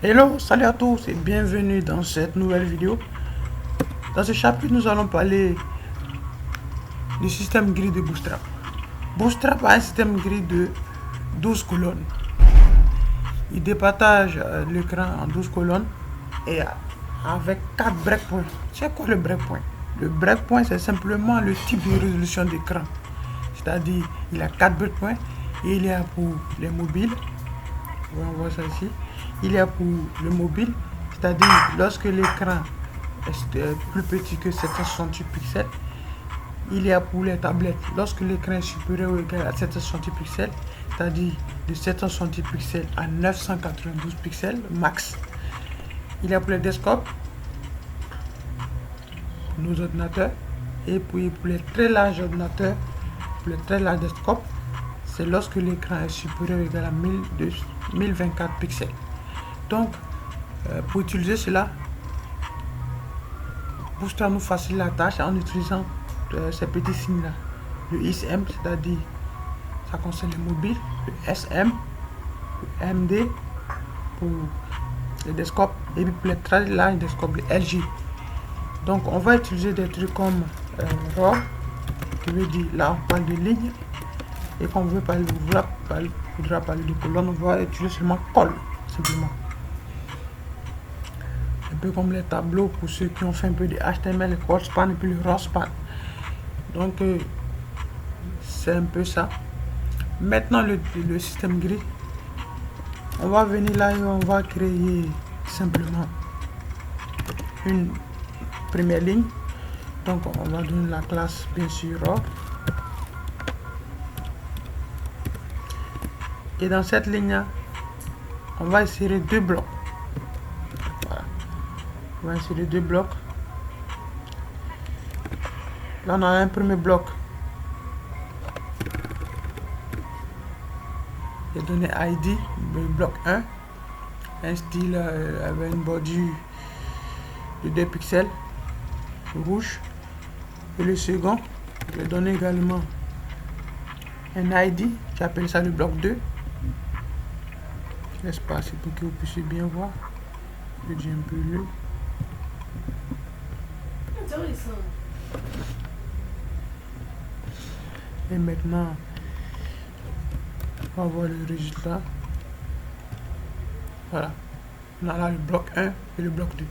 Hello, salut à tous et bienvenue dans cette nouvelle vidéo. Dans ce chapitre, nous allons parler du système gris de Bootstrap. Bootstrap a un système gris de 12 colonnes. Il départage l'écran en 12 colonnes et avec 4 breakpoints. C'est quoi le breakpoint? Le breakpoint, c'est simplement le type de résolution d'écran. C'est-à-dire, il a 4 breakpoints et il y a pour les mobiles. On voit ça ici. Il y a pour le mobile, c'est-à-dire lorsque l'écran est plus petit que 768 pixels. Il y a pour les tablettes, lorsque l'écran est supérieur ou égal à 768 pixels, c'est-à-dire de 768 pixels à 992 pixels max. Il y a pour les desktops, nos ordinateurs, et puis pour les très larges ordinateurs, pour les très larges desktops, c'est lorsque l'écran est supérieur ou égal à 1024 pixels. Donc, pour utiliser cela, Bootstrap nous facilite la tâche en utilisant ces petits signes là. Le ISM, c'est-à-dire ça concerne les mobiles, le SM, le MD pour les desktops et puis pour les très larges desktops, le LG. Donc, on va utiliser des trucs comme RAW, qui veut dire là on parle de ligne, et quand on veut parler, voudra parler de colonne, on va utiliser seulement col, simplement. Un peu comme les tableaux pour ceux qui ont fait un peu de HTML, le code span et puis le raw span. Donc c'est un peu ça. Maintenant le système gris, on va venir là et on va créer simplement une première ligne. Donc on va donner la classe bien sûr raw. Et dans cette ligne là, on va insérer deux blocs. On va insérer deux blocs. Là, on a un premier bloc. J'ai donné ID, le bloc 1. Un style avec une bordure de 2 pixels rouge. Et le second, je vais donner également un ID. J'appelle ça le bloc 2. L'espace pour que vous puissiez bien voir. Je dis un peu le. Et maintenant, on va voir le résultat. Voilà. On a là le bloc 1 et le bloc 2.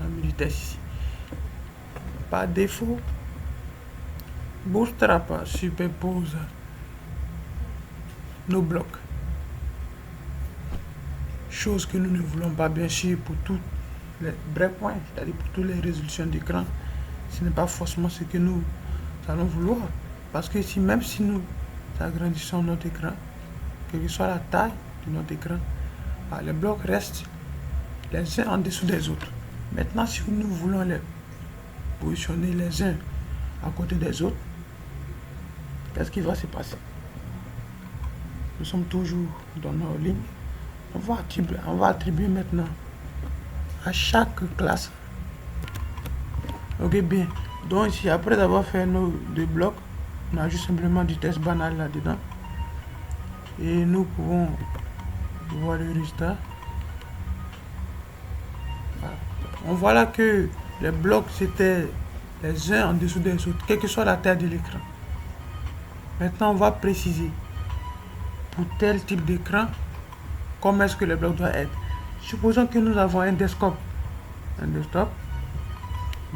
On a mis du test ici. Par défaut, Bootstrap superpose nos blocs. Chose que nous ne voulons pas, bien sûr, pour tous les breakpoints, c'est-à-dire pour toutes les résolutions d'écran. Ce n'est pas forcément ce que nous allons vouloir. Parce que si, même si nous agrandissons notre écran, quelle que soit la taille de notre écran, les blocs restent les uns en dessous des autres. Maintenant, si nous voulons les positionner les uns à côté des autres, qu'est-ce qui va se passer? Nous sommes toujours dans nos lignes. On va attribuer maintenant à chaque classe. Ok, bien. Donc ici, après avoir fait nos deux blocs, on ajoute simplement du test banal là-dedans. Et nous pouvons voir le résultat. Voilà. On voit là que les blocs c'était les uns en dessous des autres, quelle que soit la taille de l'écran. Maintenant, on va préciser pour tel type d'écran comment est-ce que le bloc doit être. Supposons que nous avons un desktop.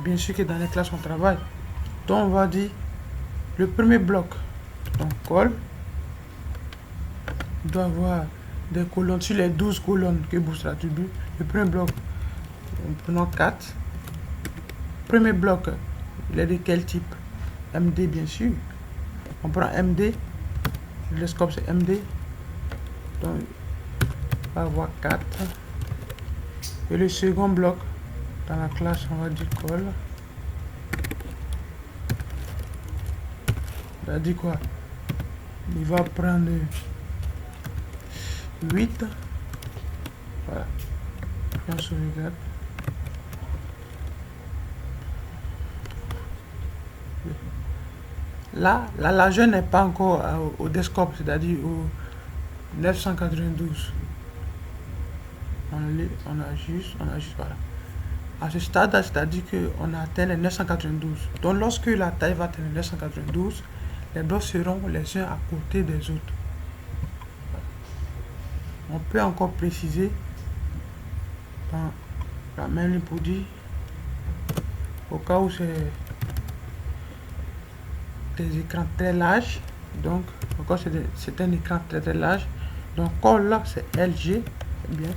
Bien sûr que dans les classes on travaille. Donc on va dire le premier bloc. Donc col doit avoir des colonnes sur les 12 colonnes que Bootstrap attribue. Le premier bloc, prenons 4. Premier bloc, il est de quel type? MD bien sûr. On prend MD. Le scope c'est MD. Donc on va avoir 4. Et le second bloc, dans la classe, on va dire col. Ça veut dire quoi? Il va prendre 8. Voilà. Et on sauvegarde. Là, la largeur n'est pas encore au desktop, c'est-à-dire au 992. on ajuste, voilà. À ce stade, c'est-à-dire qu'on a atteint les 992. Donc lorsque la taille va atteindre 992, les blocs seront les uns à côté des autres. On peut encore préciser dans la même ligne pour dire, au cas où c'est des écrans très larges, donc encore c'est un écran très large, donc comme là c'est LG, bien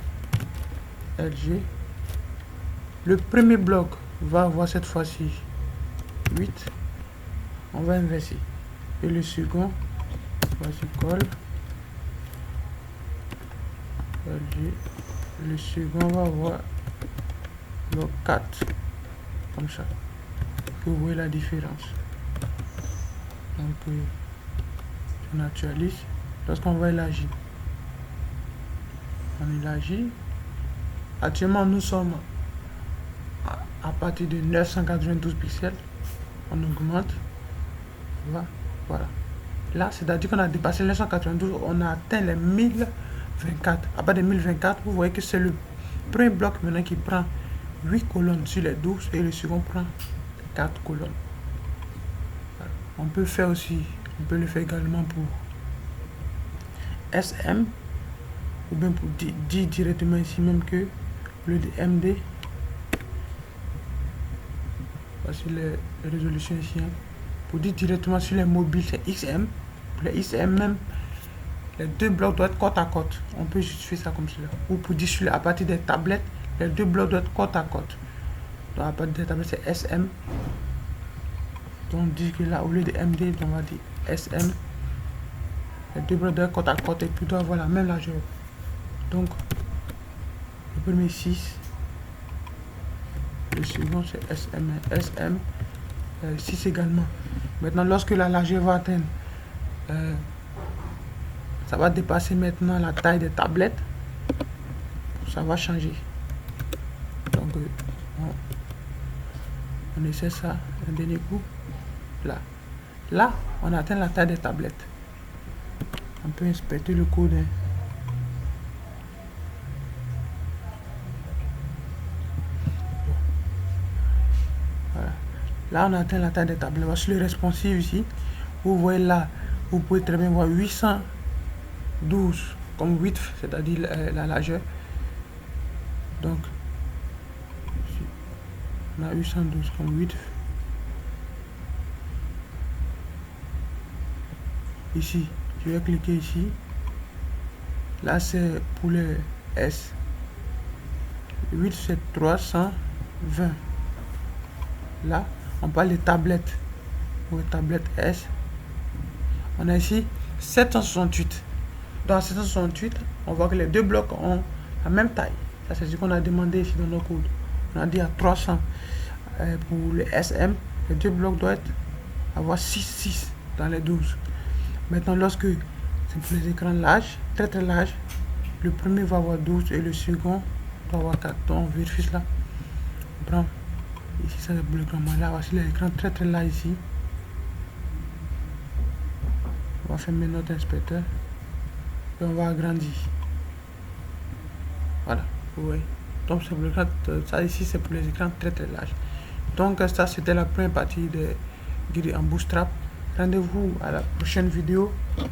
LG, le premier bloc va avoir cette fois-ci 8, on va inverser, et le second, voici colle LG, le second va avoir le 4, comme ça, que vous voyez la différence. Donc on actualise. Lorsqu'on va élargir, on élargit. Actuellement nous sommes à partir de 992 pixels. On augmente. Voilà. Là, c'est-à-dire qu'on a dépassé les 992, on a atteint les 1024. À partir de 1024, vous voyez que c'est le premier bloc maintenant qui prend 8 colonnes sur les 12 et le second prend 4 colonnes. Voilà. On peut faire aussi, on peut le faire également pour SM, ou bien pour dire directement ici même que le MD. Voici les résolutions ici. Hein. Pour dire directement sur les mobiles, c'est XM. Pour les XM même, les deux blocs doivent être côte à côte. On peut justifier ça comme cela. Ou pour dire sur à partir des tablettes, les deux blocs doivent être côte à côte. Donc à partir des tablettes, c'est SM. Donc on dit que là, au lieu de MD, on va dire SM. Les deux blocs doivent être côte à côte et puis doivent avoir la même largeur. Donc, le premier 6. Le second, c'est SM. SM. 6 également. Maintenant, lorsque la largeur va atteindre, ça va dépasser maintenant la taille des tablettes. Ça va changer. Donc, on essaie ça un dernier coup. Là, on atteint la taille des tablettes. On peut inspecter le code. Hein. Voilà. Là, on atteint la taille des tablettes. Voici le responsive ici. Vous voyez là, vous pouvez très bien voir 812 comme 8, c'est-à-dire la largeur. Donc, on a 812 comme 8. Ici, je vais cliquer ici. Là, c'est pour le S. 8, c'est 320. Là, on parle de tablettes. Pour les tablettes S. On a ici 768. Dans 768, on voit que les deux blocs ont la même taille. Ça, c'est ce qu'on a demandé ici dans nos codes. On a dit à 300. Pour le SM, les deux blocs doivent avoir 6 dans les 12. Maintenant, lorsque c'est pour les écrans larges, très larges, le premier va avoir 12 et le second doit avoir 4. Donc, on vérifie cela. On prend ici, ça c'est pour l'écran. Là, voici l'écran très large ici. On va fermer notre inspecteur et on va agrandir. Voilà, vous voyez. Donc, c'est pour l'écran, ça ici, c'est pour les écrans très larges. Donc, ça c'était la première partie de Guide en Bootstrap. Rendez-vous à la prochaine vidéo.